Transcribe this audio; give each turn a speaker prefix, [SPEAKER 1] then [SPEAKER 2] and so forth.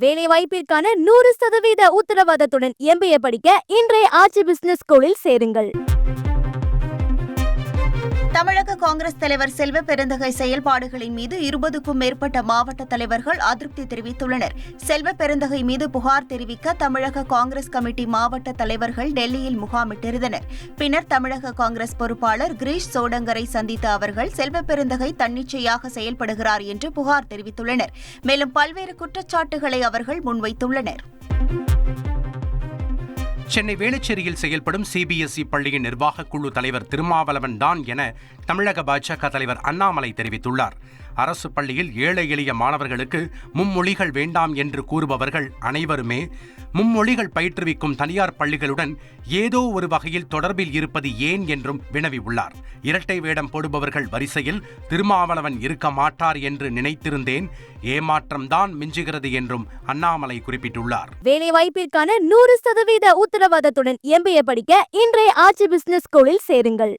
[SPEAKER 1] வேலை வாய்ப்பிற்கான 100% உத்தரவாதத்துடன் MBA படிக்க இன்றைய ஆட்சி பிசினஸ் ஸ்கூலில் சேருங்கள்.
[SPEAKER 2] தமிழக காங்கிரஸ் தலைவர் செல்வ பெருந்தகை செயல்பாடுகளின் மீது 20க்கும் மேற்பட்ட மாவட்ட தலைவர்கள் அதிருப்தி தெரிவித்துள்ளனர். செல்வ பெருந்தகை மீது புகார் தெரிவிக்க தமிழக காங்கிரஸ் கமிட்டி மாவட்ட தலைவர்கள் டெல்லியில் முகாமிட்டிருந்தனர். பின்னர் தமிழக காங்கிரஸ் பொறுப்பாளர் கிரீஷ் சோடங்கரை சந்தித்த அவர்கள் செல்வ பெருந்தகை தன்னிச்சையாக செயல்படுகிறார் என்று புகார் தெரிவித்துள்ளனர். மேலும் பல்வேறு குற்றச்சாட்டுகளை அவர்கள் முன்வைத்துள்ளனர்.
[SPEAKER 3] சென்னை வேளச்சேரியில் செயல்படும் CBSE பள்ளியின் நிர்வாகக் குழு தலைவர் திருமாவளவன் தான் என தமிழக பாஜக தலைவர் அண்ணாமலை தெரிவித்துள்ளார். அரசு பள்ளியில் ஏழை எளிய மாணவர்களுக்கு மும்மொழிகள் வேண்டாம் என்று கூறுபவர்கள் அனைவருமே மும்மொழிகள் பயிற்றுவிக்கும் தனியார் பள்ளிகளுடன் ஏதோ ஒரு வகையில் தொடர்பில் இருப்பது ஏன் என்றும் வினவியுள்ளார். இரட்டை வேடம் போடுபவர்கள் வரிசையில் திருமாவளவன் இருக்க மாட்டார் என்று நினைத்திருந்தேன், ஏமாற்றம்தான் மிஞ்சுகிறது என்றும் அண்ணாமலை குறிப்பிட்டுள்ளார்.
[SPEAKER 1] வேலை வாய்ப்பிற்கான 100% உத்தரவாதத்துடன் MBA படிக்க இன்றைய ஆட்சி பிசினஸ் ஸ்கூலில் சேருங்கள்.